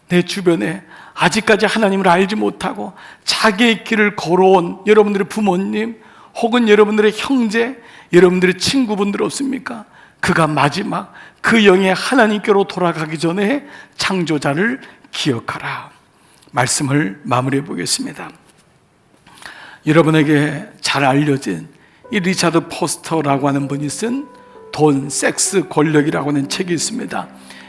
Speaker 1: 내 주변에 아직까지 하나님을 알지 못하고 자기의 길을 걸어온 여러분들의 부모님, 혹은 여러분들의 형제, 여러분들의 친구분들 없습니까? 그가 마지막 그 영의 하나님께로 돌아가기 전에 창조자를 기억하라. 말씀을 마무리해 보겠습니다. 여러분에게 잘 알려진 이 리차드 포스터라고 하는 분이 쓴 돈, 섹스, 권력이라고 하는 책이 있습니다.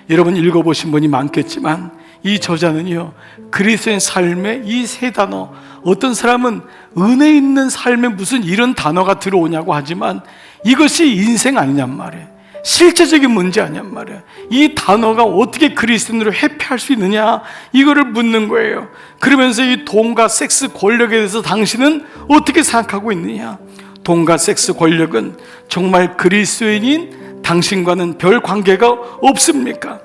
Speaker 1: 여러분 읽어보신 분이 많겠지만 이 저자는요, 그리스도의 삶의 이 세 단어, 어떤 사람은 은혜 있는 삶에 무슨 이런 단어가 들어오냐고 하지만 이것이 인생 아니냔 말이에요. 실제적인 문제 아니냔 말이에요. 이 단어가 어떻게 그리스도인으로 회피할 수 있느냐, 이거를 묻는 거예요. 그러면서 이 돈과 섹스, 권력에 대해서 당신은 어떻게 생각하고 있느냐. 돈과 섹스, 권력은 정말 그리스도인인 당신과는 별 관계가 없습니까?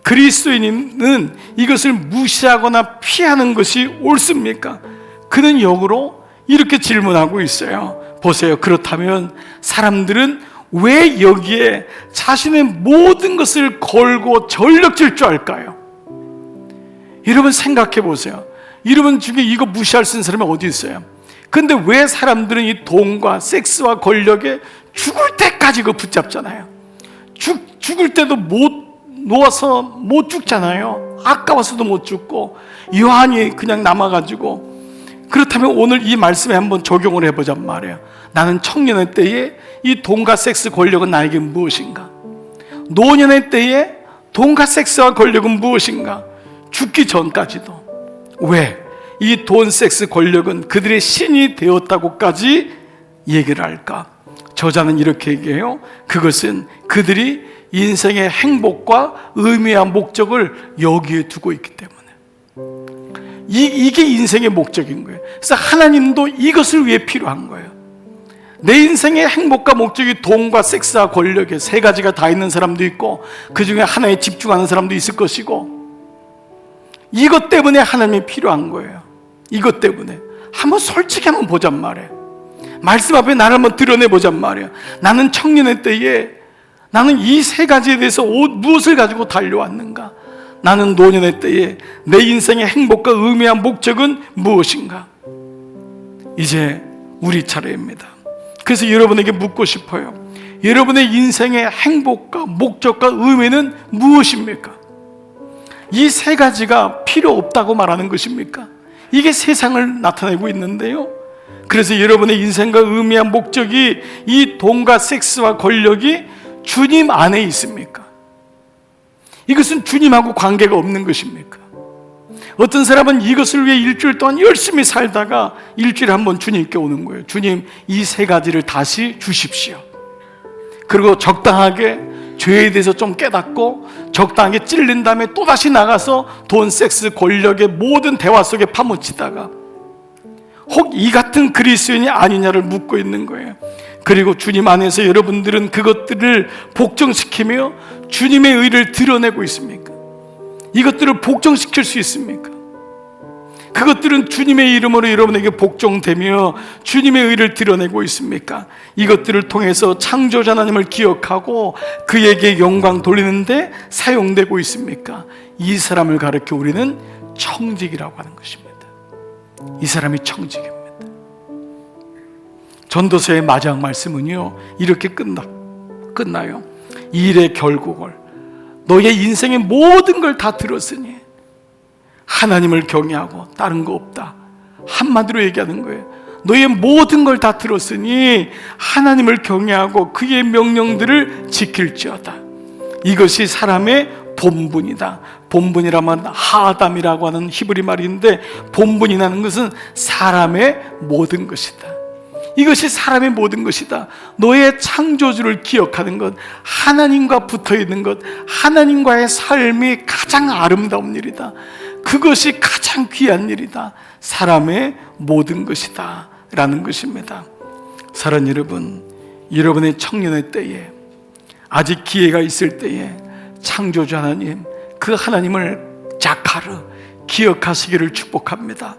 Speaker 1: 그리스도인은 이것을 무시하거나 피하는 것이 옳습니까? 그는 역으로 이렇게 질문하고 있어요. 보세요. 그렇다면 사람들은 왜 여기에 자신의 모든 것을 걸고 전력 질주할까요? 여러분 생각해 보세요. 여러분 중에 이거 무시할 수 있는 사람이 어디 있어요? 근데 왜 사람들은 이 돈과 섹스와 권력에 죽을 때까지 그 붙잡잖아요. 죽을 때도 못 놓아서 못 죽잖아요. 아까워서도 못 죽고 유한히 그냥 남아가지고. 그렇다면 오늘 이 말씀에 한번 적용을 해보잔 말이에요. 나는 청년의 때에 이 돈과 섹스, 권력은 나에게 무엇인가? 노년의 때에 돈과 섹스와 권력은 무엇인가? 죽기 전까지도. 왜? 이 돈, 섹스, 권력은 그들의 신이 되었다고까지 얘기를 할까? 저자는 이렇게 얘기해요. 그것은 그들이 인생의 행복과 의미와 목적을 여기에 두고 있기 때문에. 이게 인생의 목적인 거예요. 그래서 하나님도 이것을 위해 필요한 거예요. 내 인생의 행복과 목적이 돈과 섹스와 권력에 세 가지가 다 있는 사람도 있고, 그 중에 하나에 집중하는 사람도 있을 것이고, 이것 때문에 하나님이 필요한 거예요. 이것 때문에 한번 솔직히 한번 보잔 말이에요. 말씀 앞에 나를 한번 드러내보잔 말이에요. 나는 청년의 때에 나는 이 세 가지에 대해서 무엇을 가지고 달려왔는가? 나는 노년의 때에 내 인생의 행복과 의미와 목적은 무엇인가? 이제 우리 차례입니다. 그래서 여러분에게 묻고 싶어요. 여러분의 인생의 행복과 목적과 의미는 무엇입니까? 이 세 가지가 필요 없다고 말하는 것입니까? 이게 세상을 나타내고 있는데요. 그래서 여러분의 인생과 의미와 목적이 이 돈과 섹스와 권력이 주님 안에 있습니까? 이것은 주님하고 관계가 없는 것입니까? 어떤 사람은 이것을 위해 일주일 동안 열심히 살다가 일주일에 한 번 주님께 오는 거예요. 주님, 이 세 가지를 다시 주십시오. 그리고 적당하게 죄에 대해서 좀 깨닫고 적당하게 찔린 다음에 또다시 나가서 돈, 섹스, 권력의 모든 대화 속에 파묻히다가 혹 이 같은 그리스도인이 아니냐를 묻고 있는 거예요. 그리고 주님 안에서 여러분들은 그것들을 복종시키며 주님의 의를 드러내고 있습니까? 이것들을 복종시킬 수 있습니까? 그것들은 주님의 이름으로 여러분에게 복종되며 주님의 의를 드러내고 있습니까? 이것들을 통해서 창조자 하나님을 기억하고 그에게 영광 돌리는데 사용되고 있습니까? 이 사람을 가르쳐 우리는 청직이라고 하는 것입니다. 이 사람이 청직입니다. 전도서의 마지막 말씀은요, 이렇게 끝나요. 이 일의 결국을, 너의 인생의 모든 걸 다 들었으니 하나님을 경외하고 다른 거 없다. 한마디로 얘기하는 거예요. 너의 모든 걸 다 들었으니 하나님을 경외하고 그의 명령들을 지킬지어다. 이것이 사람의 본분이다. 본분이라면 하담이라고 하는 히브리 말인데, 본분이라는 것은 사람의 모든 것이다. 이것이 사람의 모든 것이다. 너의 창조주를 기억하는 것, 하나님과 붙어있는 것, 하나님과의 삶이 가장 아름다운 일이다. 그것이 가장 귀한 일이다. 사람의 모든 것이다 라는 것입니다. 사랑하는 여러분, 여러분의 청년의 때에, 아직 기회가 있을 때에 창조주 하나님, 그 하나님을 자카르 기억하시기를 축복합니다.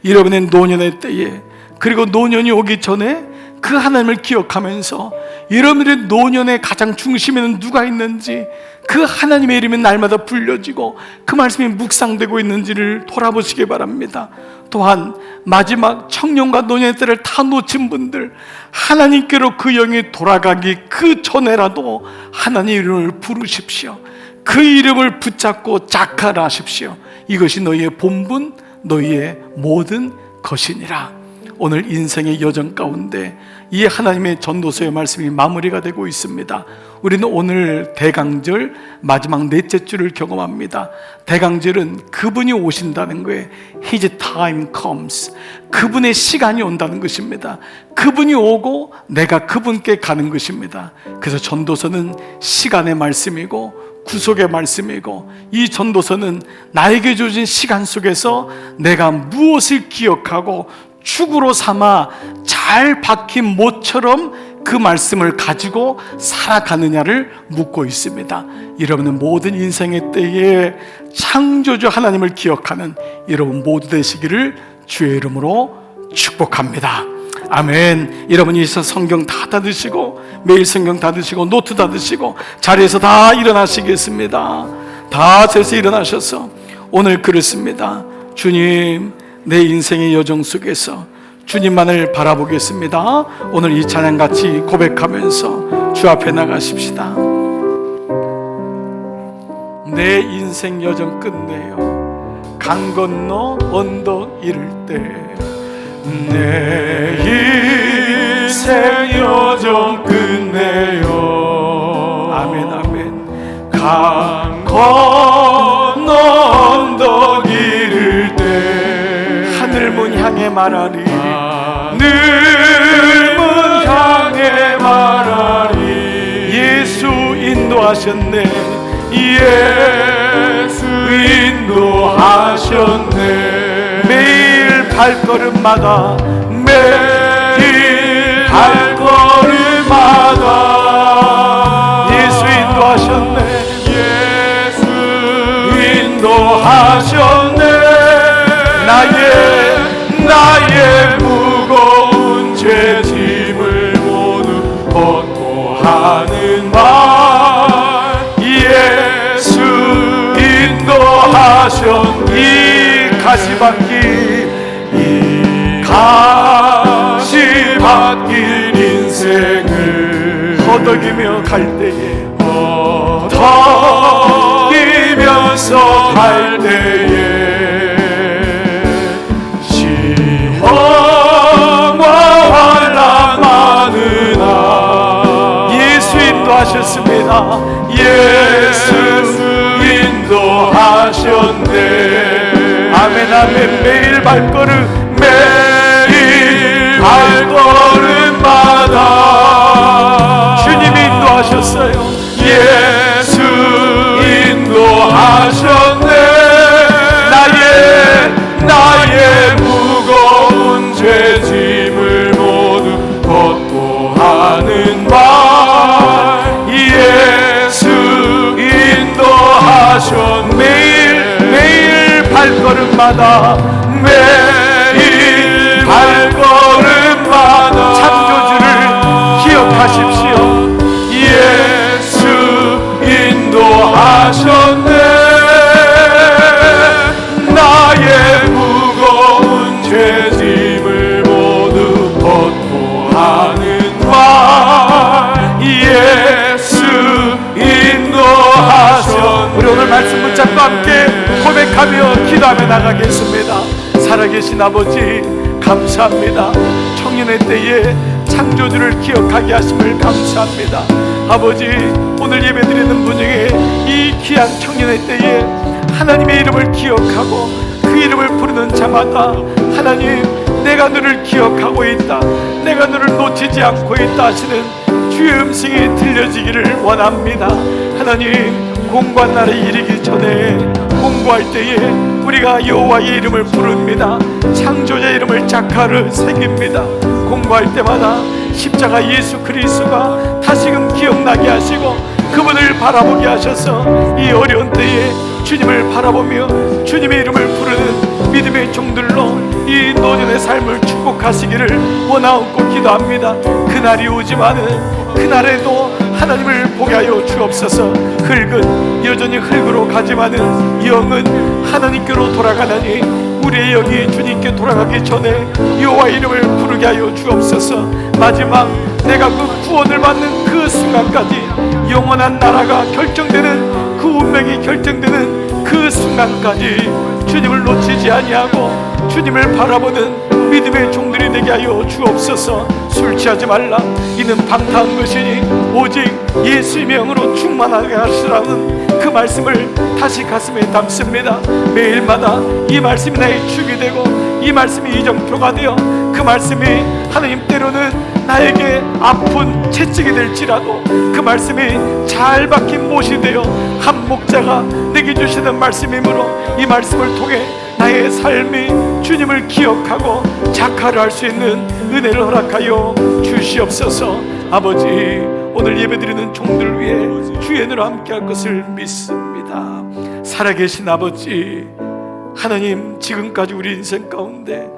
Speaker 1: 여러분의 노년의 때에, 그리고 노년이 오기 전에 그 하나님을 기억하면서 여러분들의 노년의 가장 중심에는 누가 있는지, 그 하나님의 이름이 날마다 불려지고 그 말씀이 묵상되고 있는지를 돌아보시기 바랍니다. 또한 마지막 청년과 노년의 때를 다 놓친 분들, 하나님께로 그 영이 돌아가기 그 전에라도 하나님 이름을 부르십시오. 그 이름을 붙잡고 자카하십시오. 이것이 너희의 본분, 너희의 모든 것이니라. 오늘 인생의 여정 가운데 이 하나님의 전도서의 말씀이 마무리가 되고 있습니다. 우리는 오늘 대강절 마지막 넷째 주를 경험합니다. 대강절은 그분이 오신다는 거예요. His time comes. 그분의 시간이 온다는 것입니다. 그분이 오고 내가 그분께 가는 것입니다. 그래서 전도서는 시간의 말씀이고 구속의 말씀이고, 이 전도서는 나에게 주어진 시간 속에서 내가 무엇을 기억하고 축으로 삼아 잘 박힌 못처럼 그 말씀을 가지고 살아가느냐를 묻고 있습니다. 여러분은 모든 인생의 때에 창조주 하나님을 기억하는 여러분 모두 되시기를 주의 이름으로 축복합니다. 아멘. 여러분이 있어 성경 다 닫으시고, 매일 성경 닫으시고, 노트 닫으시고, 자리에서 다 일어나시겠습니다. 다 서서 일어나셔서 오늘 그렇습니다. 주님, 내 인생의 여정 속에서 주님만을 바라보겠습니다. 오늘 이 찬양 같이 고백하면서 주 앞에 나가십시다. 내 인생 여정 끝내요. 강 건너 언덕 이를 때 내 인생 여정 끝내요. 아멘 아멘. 강 건너 언덕 이를 때 하늘 문 향해 말하리. 늘 문 향해 말하리. 예수 인도하셨네. 예수 인도하셨네. 매일 발걸음마다, 매일 발걸음마다 예수 인도하셨네. 예수 인도하셨네. 나의 무거운 죄짐을 모두 벗고 하는 말. 예수 인도하셨네. 이 가시밭길 인생을 허덕이며 갈 때에, 허덕이면서 갈 때에 시험과 환난 많으나 예수 인도하셨습니다. 예수 인도하셨네. 아멘 아멘. 매일 발걸음, 매일 발걸음마다 주님이 인도하셨어요. 예수 인도하셨네. 나의 무거운 죄짐을 모두 벗고 하는 말. 예수 인도하셨네. 매일 발걸음마다, 매일 발걸음마다 창조주를 기억하십시오. 예수 인도하셨네. 나의 무거운 죄짐을 모두 벗고 하는 말. 예수 인도하셨네. 우리 오늘 말씀 붙잡고 함께 고백하며 기도하며 나가겠습니다. 살아계신 아버지 감사합니다. 청년의 때에 창조주를 기억하게 하심을 감사합니다. 아버지, 오늘 예배드리는 분 중에 이 귀한 청년의 때에 하나님의 이름을 기억하고 그 이름을 부르는 자마다 하나님, 내가 너를 기억하고 있다, 내가 너를 놓치지 않고 있다 하시는 주의 음성이 들려지기를 원합니다. 하나님, 공고한 날에 이르기 전에 공고할 때에 우리가 여호와의 이름을 부릅니다. 창조자의 이름을 자카를 새깁니다. 공고할 때마다 십자가 예수 그리스도가 다시금 기억나게 하시고 그분을 바라보게 하셔서 이 어려운 때에 주님을 바라보며 주님의 이름을 부르는 믿음의 종들로 이 노년의 삶을 축복하시기를 원하옵고 기도합니다. 그날이 오지만은 그날에도 하나님을 보게 하여 주옵소서. 흙은 여전히 흙으로 가지만은 영은 하나님께로 돌아가나니 우리의 영이 주님께 돌아가기 전에 여호와 이름을 부르게 하여 주옵소서. 마지막 내가 그 구원을 받는 그 순간까지 영원한 나라가 결정되는 그 운명이 결정되는 그 순간까지 주님을 놓치지 아니하고 주님을 바라보는 믿음의 종들이 되게 하여 주옵소서. 술 취하지 말라, 이는 방탕한 것이니 오직 예수의 명으로 충만하게 하시라는 그 말씀을 다시 가슴에 담습니다. 매일마다 이 말씀이 나의 축이 되고 이 말씀이 이정표가 되어 그 말씀이 하나님 때로는 나에게 아픈 채찍이 될지라도 그 말씀이 잘 박힌 못이 되어 한 목자가 내게 주시는 말씀이므로 이 말씀을 통해 나의 삶이 주님을 기억하고 자카를 할 수 있는 은혜를 허락하여 주시옵소서. 아버지, 오늘 예배드리는 종들 위해 주의 은혜로 함께할 것을 믿습니다. 살아계신 아버지 하나님, 지금까지 우리 인생 가운데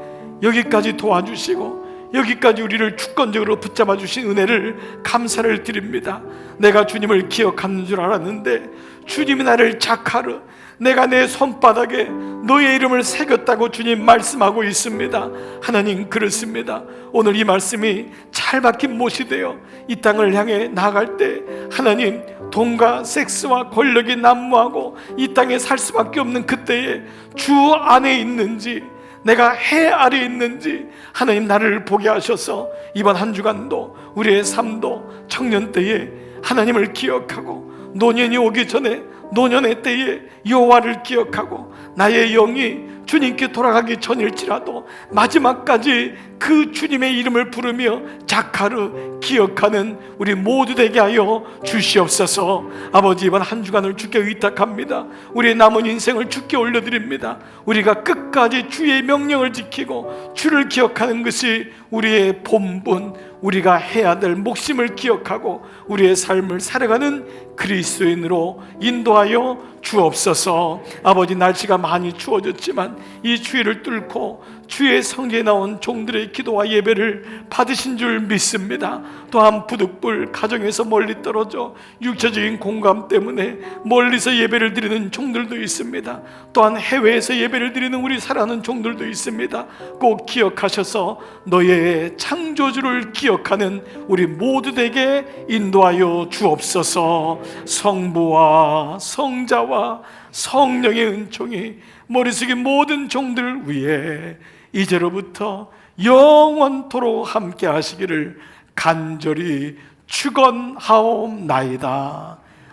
Speaker 1: 여기까지 도와주시고 여기까지 우리를 주권적으로 붙잡아 주신 은혜를 감사를 드립니다. 내가 주님을 기억하는 줄 알았는데 주님이 나를 자카르, 내가 내 손바닥에 너의 이름을 새겼다고 주님 말씀하고 있습니다. 하나님, 그렇습니다. 오늘 이 말씀이 잘 박힌 못이 되어 이 땅을 향해 나아갈 때 하나님, 돈과 섹스와 권력이 난무하고 이 땅에 살 수밖에 없는 그때에 주 안에 있는지 내가 해 아래 있는지 하나님 나를 보게 하셔서 이번 한 주간도 우리의 삶도 청년 때에 하나님을 기억하고 노년이 오기 전에 노년의 때에 여호와를 기억하고 나의 영이 주님께 돌아가기 전일지라도 마지막까지 그 주님의 이름을 부르며 자카르 기억하는 우리 모두 되게 하여 주시옵소서. 아버지, 이번 한 주간을 주께 의탁합니다. 우리의 남은 인생을 주께 올려드립니다. 우리가 끝까지 주의 명령을 지키고 주를 기억하는 것이 우리의 본분, 우리가 해야 될 목심을 기억하고 우리의 삶을 살아가는 그리스도인으로 인도하여 주옵소서. 아버지, 날씨가 많이 추워졌지만 이 추위를 뚫고 주의 성전에 나온 종들의 기도와 예배를 받으신 줄 믿습니다. 또한 부득불 가정에서 멀리 떨어져 육체적인 공감 때문에 멀리서 예배를 드리는 종들도 있습니다. 또한 해외에서 예배를 드리는 우리 사랑하는 종들도 있습니다. 꼭 기억하셔서 너의 창조주를 기억하는 우리 모두에게 인도하여 주옵소서. 성부와 성자와 성령의 은총이 머리 숙인 모든 종들 위에 이제로부터 영원토록 함께 하시기를 간절히 축원하옵나이다.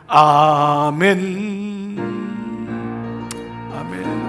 Speaker 1: 아멘. 아멘.